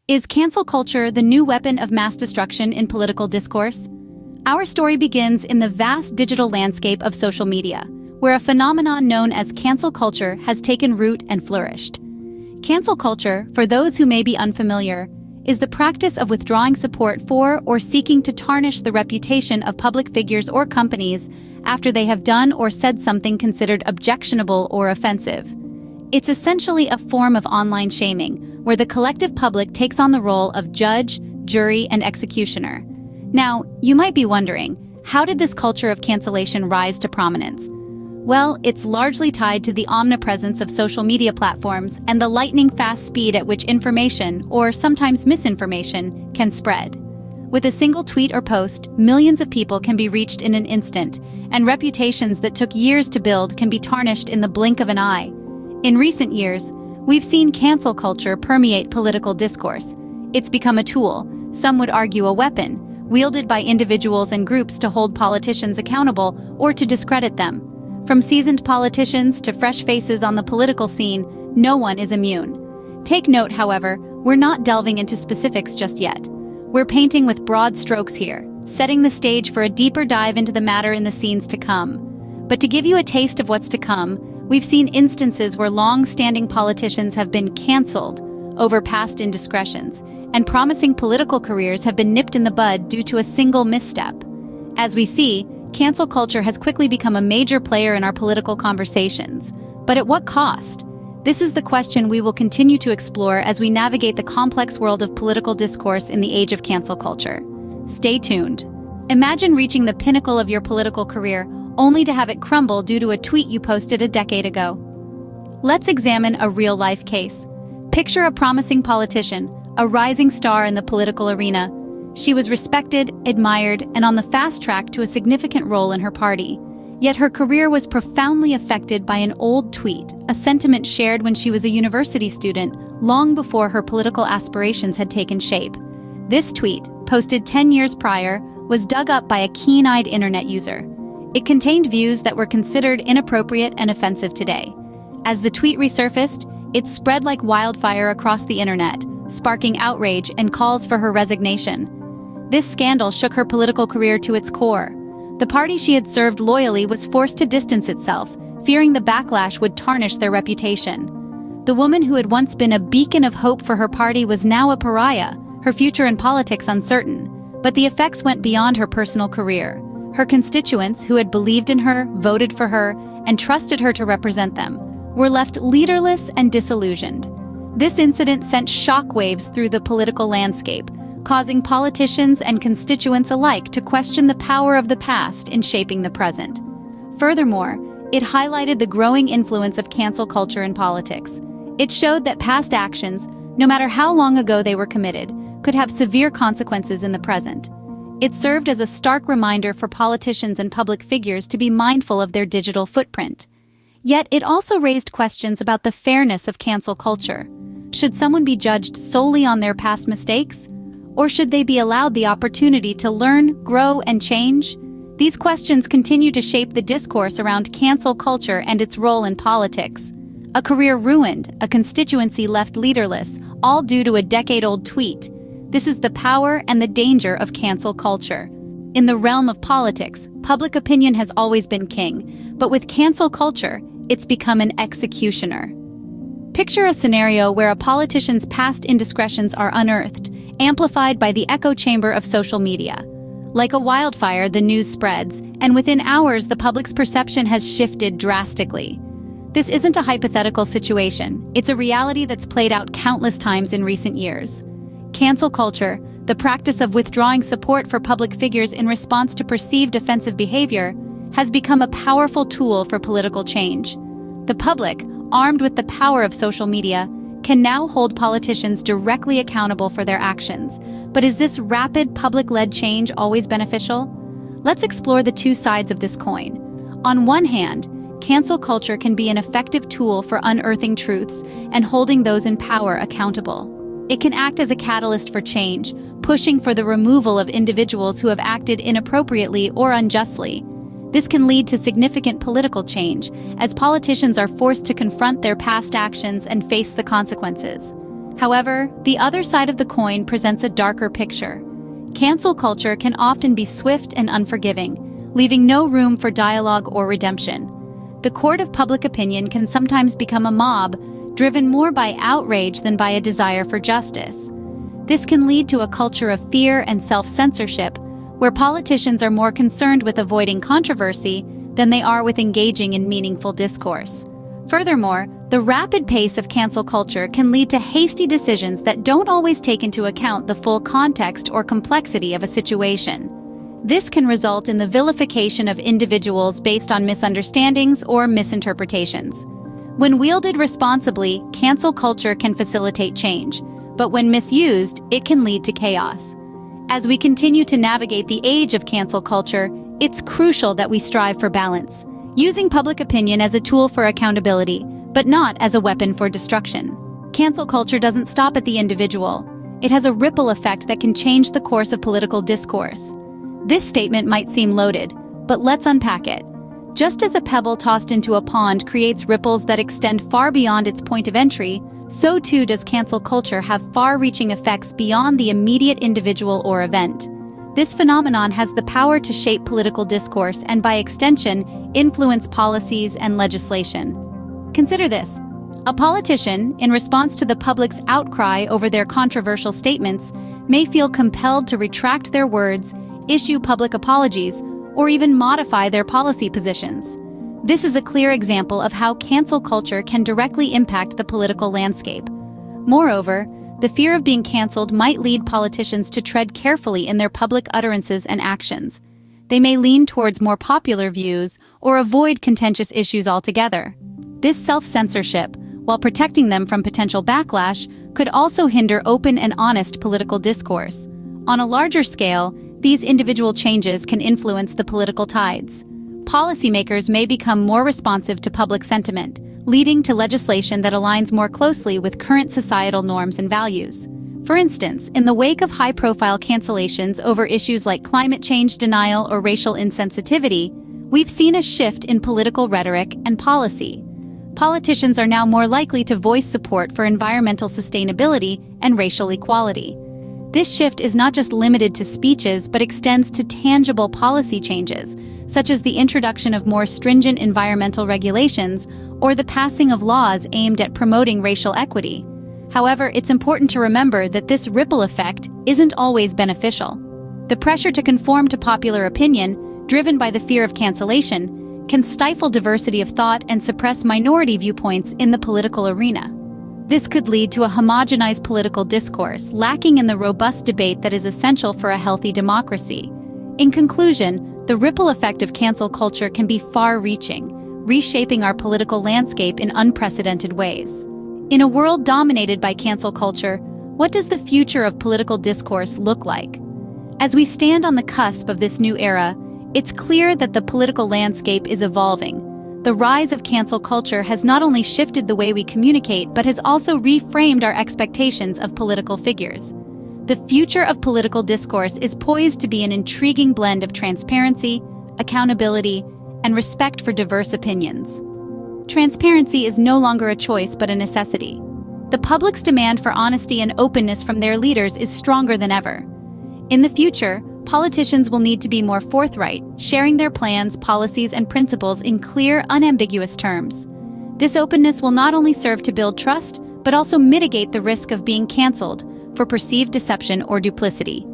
Is cancel culture the new weapon of mass destruction in political discourse? Our story begins in the vast digital landscape of social media, where a phenomenon known as cancel culture has taken root and flourished. Cancel culture, for those who may be unfamiliar, is the practice of withdrawing support for or seeking to tarnish the reputation of public figures or companies after they have done or said something considered objectionable or offensive. It's essentially a form of online shaming, where the collective public takes on the role of judge, jury, and executioner. Now, you might be wondering, how did this culture of cancellation rise to prominence? Well, it's largely tied to the omnipresence of social media platforms and the lightning-fast speed at which information, or sometimes misinformation, can spread. With a single tweet or post, millions of people can be reached in an instant, and reputations that took years to build can be tarnished in the blink of an eye. In recent years, we've seen cancel culture permeate political discourse. It's become a tool, some would argue a weapon, wielded by individuals and groups to hold politicians accountable or to discredit them. From seasoned politicians to fresh faces on the political scene, no one is immune. Take note, however, we're not delving into specifics just yet. We're painting with broad strokes here, setting the stage for a deeper dive into the matter in the scenes to come. But to give you a taste of what's to come, we've seen instances where long-standing politicians have been cancelled over past indiscretions, and promising political careers have been nipped in the bud due to a single misstep. As we see, cancel culture has quickly become a major player in our political conversations. But at what cost? This is the question we will continue to explore as we navigate the complex world of political discourse in the age of cancel culture. Stay tuned. Imagine reaching the pinnacle of your political career only to have it crumble due to a tweet you posted a decade ago. Let's examine a real-life case. Picture a promising politician, a rising star in the political arena. She was respected, admired, and on the fast track to a significant role in her party. Yet her career was profoundly affected by an old tweet, a sentiment shared when she was a university student, long before her political aspirations had taken shape. This tweet, posted 10 years prior, was dug up by a keen-eyed internet user. It contained views that were considered inappropriate and offensive today. As the tweet resurfaced, it spread like wildfire across the internet, sparking outrage and calls for her resignation. This scandal shook her political career to its core. The party she had served loyally was forced to distance itself, fearing the backlash would tarnish their reputation. The woman who had once been a beacon of hope for her party was now a pariah, her future in politics uncertain. But the effects went beyond her personal career. Her constituents, who had believed in her, voted for her, and trusted her to represent them, were left leaderless and disillusioned. This incident sent shockwaves through the political landscape, causing politicians and constituents alike to question the power of the past in shaping the present. Furthermore, it highlighted the growing influence of cancel culture in politics. It showed that past actions, no matter how long ago they were committed, could have severe consequences in the present. It served as a stark reminder for politicians and public figures to be mindful of their digital footprint. Yet it also raised questions about the fairness of cancel culture. Should someone be judged solely on their past mistakes? Or should they be allowed the opportunity to learn, grow, and change? These questions continue to shape the discourse around cancel culture and its role in politics. A career ruined, a constituency left leaderless, all due to a decade-old tweet. This is the power and the danger of cancel culture. In the realm of politics, public opinion has always been king, but with cancel culture, it's become an executioner. Picture a scenario where a politician's past indiscretions are unearthed, amplified by the echo chamber of social media. Like a wildfire, the news spreads, and within hours the public's perception has shifted drastically. This isn't a hypothetical situation, it's a reality that's played out countless times in recent years. Cancel culture, the practice of withdrawing support for public figures in response to perceived offensive behavior, has become a powerful tool for political change. The public, armed with the power of social media, can now hold politicians directly accountable for their actions. But is this rapid public-led change always beneficial? Let's explore the two sides of this coin. On one hand, cancel culture can be an effective tool for unearthing truths and holding those in power accountable. It can act as a catalyst for change, pushing for the removal of individuals who have acted inappropriately or unjustly. This can lead to significant political change, as politicians are forced to confront their past actions and face the consequences. However, the other side of the coin presents a darker picture. Cancel culture can often be swift and unforgiving, leaving no room for dialogue or redemption. The court of public opinion can sometimes become a mob, driven more by outrage than by a desire for justice. This can lead to a culture of fear and self-censorship, where politicians are more concerned with avoiding controversy than they are with engaging in meaningful discourse. Furthermore, the rapid pace of cancel culture can lead to hasty decisions that don't always take into account the full context or complexity of a situation. This can result in the vilification of individuals based on misunderstandings or misinterpretations. When wielded responsibly, cancel culture can facilitate change, but when misused, it can lead to chaos. As we continue to navigate the age of cancel culture, it's crucial that we strive for balance, using public opinion as a tool for accountability, but not as a weapon for destruction. Cancel culture doesn't stop at the individual. It has a ripple effect that can change the course of political discourse. This statement might seem loaded, but let's unpack it. Just as a pebble tossed into a pond creates ripples that extend far beyond its point of entry, so too does cancel culture have far-reaching effects beyond the immediate individual or event. This phenomenon has the power to shape political discourse and, by extension, influence policies and legislation. Consider this. A politician, in response to the public's outcry over their controversial statements, may feel compelled to retract their words, issue public apologies, or even modify their policy positions. This is a clear example of how cancel culture can directly impact the political landscape. Moreover, the fear of being canceled might lead politicians to tread carefully in their public utterances and actions. They may lean towards more popular views or avoid contentious issues altogether. This self-censorship, while protecting them from potential backlash, could also hinder open and honest political discourse. On a larger scale, these individual changes can influence the political tides. Policymakers may become more responsive to public sentiment, leading to legislation that aligns more closely with current societal norms and values. For instance, in the wake of high-profile cancellations over issues like climate change denial or racial insensitivity, we've seen a shift in political rhetoric and policy. Politicians are now more likely to voice support for environmental sustainability and racial equality. This shift is not just limited to speeches but extends to tangible policy changes, such as the introduction of more stringent environmental regulations or the passing of laws aimed at promoting racial equity. However, it's important to remember that this ripple effect isn't always beneficial. The pressure to conform to popular opinion, driven by the fear of cancellation, can stifle diversity of thought and suppress minority viewpoints in the political arena. This could lead to a homogenized political discourse, lacking in the robust debate that is essential for a healthy democracy. In conclusion, the ripple effect of cancel culture can be far-reaching, reshaping our political landscape in unprecedented ways. In a world dominated by cancel culture, what does the future of political discourse look like? As we stand on the cusp of this new era, it's clear that the political landscape is evolving. The rise of cancel culture has not only shifted the way we communicate, but has also reframed our expectations of political figures. The future of political discourse is poised to be an intriguing blend of transparency, accountability, and respect for diverse opinions. Transparency is no longer a choice but a necessity. The public's demand for honesty and openness from their leaders is stronger than ever. In the future, politicians will need to be more forthright, sharing their plans, policies, and principles in clear, unambiguous terms. This openness will not only serve to build trust, but also mitigate the risk of being canceled for perceived deception or duplicity.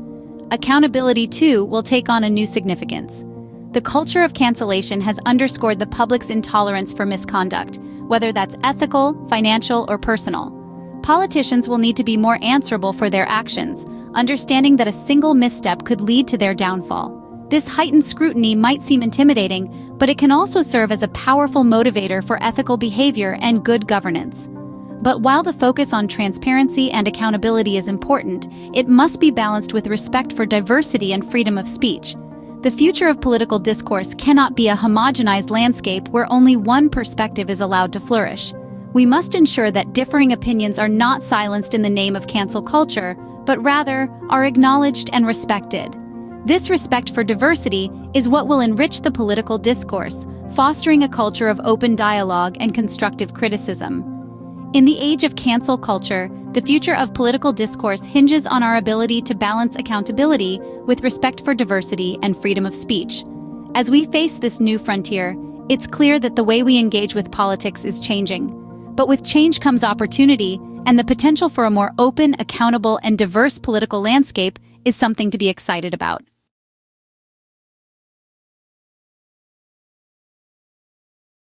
Accountability, too, will take on a new significance. The culture of cancellation has underscored the public's intolerance for misconduct, whether that's ethical, financial, or personal. Politicians will need to be more answerable for their actions, understanding that a single misstep could lead to their downfall. This heightened scrutiny might seem intimidating, but it can also serve as a powerful motivator for ethical behavior and good governance. But while the focus on transparency and accountability is important, it must be balanced with respect for diversity and freedom of speech. The future of political discourse cannot be a homogenized landscape where only one perspective is allowed to flourish. We must ensure that differing opinions are not silenced in the name of cancel culture, but rather are acknowledged and respected. This respect for diversity is what will enrich the political discourse, fostering a culture of open dialogue and constructive criticism. In the age of cancel culture, the future of political discourse hinges on our ability to balance accountability with respect for diversity and freedom of speech. As we face this new frontier, it's clear that the way we engage with politics is changing. But with change comes opportunity, and the potential for a more open, accountable, and diverse political landscape is something to be excited about.